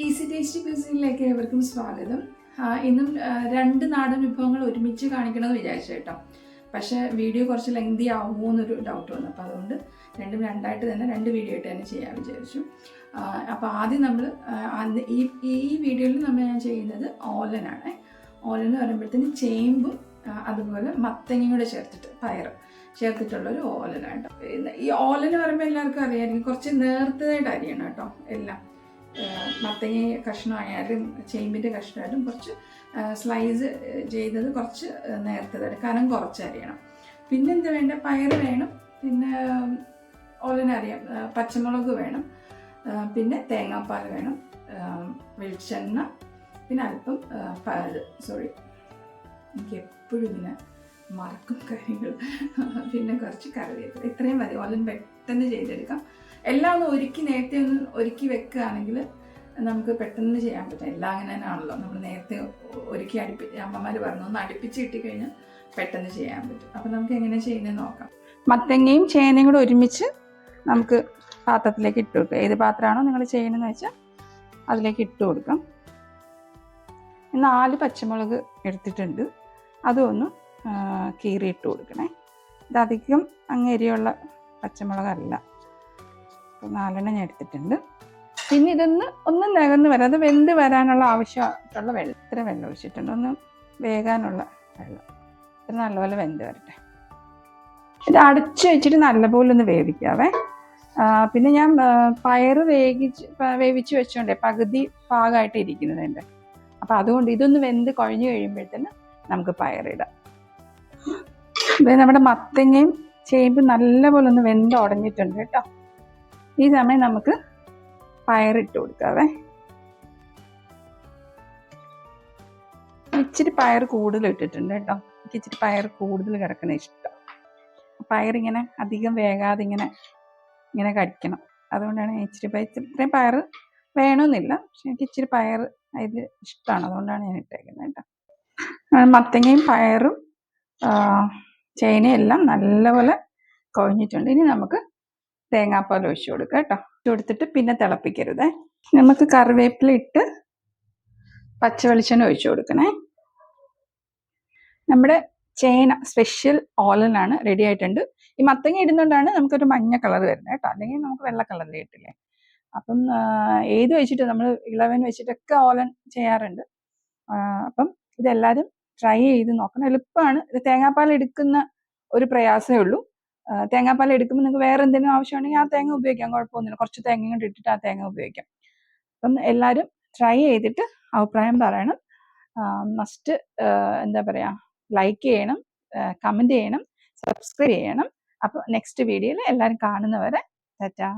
Easy tasty ക്യൂസിനിലേക്ക് ഏവർക്കും സ്വാഗതം. ഇന്നും രണ്ട് നാടൻ വിഭവങ്ങൾ ഒരുമിച്ച് കാണിക്കണമെന്ന് വിചാരിച്ചു കേട്ടോ. പക്ഷേ വീഡിയോ കുറച്ച് ലെങ്തി ആവുമോ എന്നൊരു ഡൗട്ട് വന്നു. അപ്പോൾ അതുകൊണ്ട് രണ്ടും രണ്ടായിട്ട് തന്നെ രണ്ട് വീഡിയോ ആയിട്ട് തന്നെ ചെയ്യാൻ വിചാരിച്ചു. അപ്പോൾ ആദ്യം നമ്മൾ ഈ വീഡിയോയിൽ ഞാൻ ചെയ്യുന്നത് ഓലനാണ്. ഓലൻ എന്ന് പറയുമ്പോഴത്തേന് ചേമ്പും അതുപോലെ മത്തങ്ങയും കൂടെ ചേർത്തിട്ട് പയർ ചേർത്തിട്ടുള്ളൊരു ഓലനാണ്. ഈ ഓലൻ പറയുമ്പോൾ എല്ലാവർക്കും അറിയാമായിരിക്കും, കുറച്ച് നേർത്തതായിട്ട് അരിയണം കേട്ടോ. എല്ലാം മത്തങ്ങ കഷ്ണമായാലും ചേമ്പിൻ്റെ കഷ്ണമായാലും കുറച്ച് സ്ലൈസ് ചെയ്തത് കുറച്ച് നേരത്തെ കനം കുറച്ച് അരിയണം. പിന്നെ എന്താ വേണ്ട, പയർ വേണം, പിന്നെ ഓലനറിയാം, പച്ചമുളക് വേണം, പിന്നെ തേങ്ങാപ്പാൽ വേണം, വെളിച്ചെണ്ണ, പിന്നെ അല്പം എനിക്ക് എപ്പോഴും ഇങ്ങനെ മറക്കും കാര്യങ്ങൾ, പിന്നെ കുറച്ച് കറിവേപ്പില. ഇത്രയും മതി. ഓലൻ പെട്ടെന്ന് ചെയ്തെടുക്കാം. എല്ലാം ഒന്ന് നേരത്തെ ഒന്ന് ഒരുക്കി വെക്കുകയാണെങ്കിൽ നമുക്ക് പെട്ടെന്ന് ചെയ്യാൻ പറ്റും. എല്ലാം അങ്ങനെ തന്നെയാണല്ലോ, നമ്മൾ നേരത്തെ ഒരുക്കി അമ്മമാർ പറഞ്ഞു ഒന്ന് അടുപ്പിച്ച് കിട്ടിക്കഴിഞ്ഞാൽ പെട്ടെന്ന് ചെയ്യാൻ പറ്റും. അപ്പം നമുക്ക് എങ്ങനെ ചെയ്യുന്നത് നോക്കാം. മത്തങ്ങയും ചേനയും കൂടെ ഒരുമിച്ച് നമുക്ക് പാത്രത്തിലേക്ക് ഇട്ട് കൊടുക്കുക. ഏത് പാത്രമാണോ നിങ്ങൾ ചെയ്യണമെന്ന് വെച്ചാൽ അതിലേക്ക് ഇട്ട് കൊടുക്കാം. 4 പച്ചമുളക് എടുത്തിട്ടുണ്ട്, അതൊന്ന് കീറിയിട്ട് കൊടുക്കണേ. ഇതധികം അങ്ങേരിയുള്ള പച്ചമുളകല്ല, 4 ഞാൻ എടുത്തിട്ടുണ്ട്. പിന്നെ ഒന്ന് നികന്ന് വരാം, അത് വെന്ത് വരാനുള്ള ആവശ്യമായിട്ടുള്ള വെള്ളം, ഇത്ര വെള്ളം ഒഴിച്ചിട്ടുണ്ട്, ഒന്ന് വേകാനുള്ള വെള്ളം. ഇത് നല്ലപോലെ വെന്ത് വരട്ടെ. ഇത് അടച്ച് വെച്ചിട്ട് നല്ലപോലെ ഒന്ന് വേവിക്കാവേ. പിന്നെ ഞാൻ പയർ വേവിച്ച് വെച്ചോണ്ടേ പകുതി പാകമായിട്ട് ഇരിക്കുന്നതുണ്ട്. അപ്പം അതുകൊണ്ട് ഇതൊന്ന് വെന്ത് കുഴഞ്ഞു കഴിയുമ്പോഴത്തേന് നമുക്ക് പയറിടാം. നമ്മുടെ മത്തങ്ങയും ചേമ്പും നല്ലപോലെ ഒന്ന് വെന്ത് ഉടഞ്ഞിട്ടുണ്ട് കേട്ടോ. ഈ സമയം നമുക്ക് പയറിട്ട് കൊടുക്കാവേ. ഇച്ചിരി പയർ കൂടുതൽ ഇട്ടിട്ടുണ്ട് കേട്ടോ. എനിക്ക് ഇച്ചിരി പയർ കൂടുതൽ കിടക്കുന്ന ഇഷ്ടം. പയറിങ്ങനെ അധികം വേകാതെ ഇങ്ങനെ കഴിക്കണം. അതുകൊണ്ടാണ് ഇത്രയും പയർ വേണമെന്നില്ല, പക്ഷെ എനിക്ക് ഇച്ചിരി പയർ അതിൽ ഇഷ്ടമാണ്, അതുകൊണ്ടാണ് ഞാൻ ഇട്ടേക്കുന്നത് കേട്ടോ. മത്തങ്ങയും പയറും ചേനയും എല്ലാം നല്ലപോലെ കുഴഞ്ഞിട്ടുണ്ട്. ഇനി നമുക്ക് തേങ്ങാപ്പാൽ ഒഴിച്ചു കൊടുക്കുക കേട്ടോ. കൊടുത്തിട്ട് പിന്നെ തിളപ്പിക്കരുതേ. നമുക്ക് കറിവേപ്പില ഇട്ട് പച്ച വെളിച്ചെണ്ണ ഒഴിച്ചു കൊടുക്കണേ. നമ്മുടെ ചേന സ്പെഷ്യൽ ഓലനാണ് റെഡി ആയിട്ടുണ്ട്. ഈ മത്തങ്ങ ഇടുന്നതുകൊണ്ടാണ് നമുക്കൊരു മഞ്ഞ കളർ വരുന്നത് കേട്ടോ, അല്ലെങ്കിൽ നമുക്ക് വെള്ള കളറിൽ കിട്ടില്ലേ. അപ്പം ഏത് വെച്ചിട്ട് നമ്മൾ ഇളവൻ വെച്ചിട്ടൊക്കെ ഓലൻ ചെയ്യാറുണ്ട്. അപ്പം ഇതെല്ലാവരും ട്രൈ ചെയ്ത് നോക്കണം. എളുപ്പമാണ്. ഇത് തേങ്ങാപ്പാൽ എടുക്കുന്ന ഒരു പ്രയാസമേ ഉള്ളൂ. തേങ്ങാപ്പാൽ എടുക്കുമ്പോൾ നിങ്ങൾക്ക് വേറെ എന്തെങ്കിലും ആവശ്യമുണ്ടെങ്കിൽ ആ തേങ്ങ ഉപയോഗിക്കാം, കുഴപ്പമൊന്നുമില്ല. കുറച്ച് തേങ്ങ കൊണ്ട് ഇട്ടിട്ട് ആ തേങ്ങ ഉപയോഗിക്കാം. അപ്പം എല്ലാവരും ട്രൈ ചെയ്തിട്ട് അഭിപ്രായം പറയണം. മസ്റ്റ് എന്താ പറയുക, ലൈക്ക് ചെയ്യണം, കമൻറ്റ് ചെയ്യണം, സബ്സ്ക്രൈബ് ചെയ്യണം. അപ്പോൾ നെക്സ്റ്റ് വീഡിയോയിൽ എല്ലാവരും കാണുന്നവരെ ടാറ്റാ.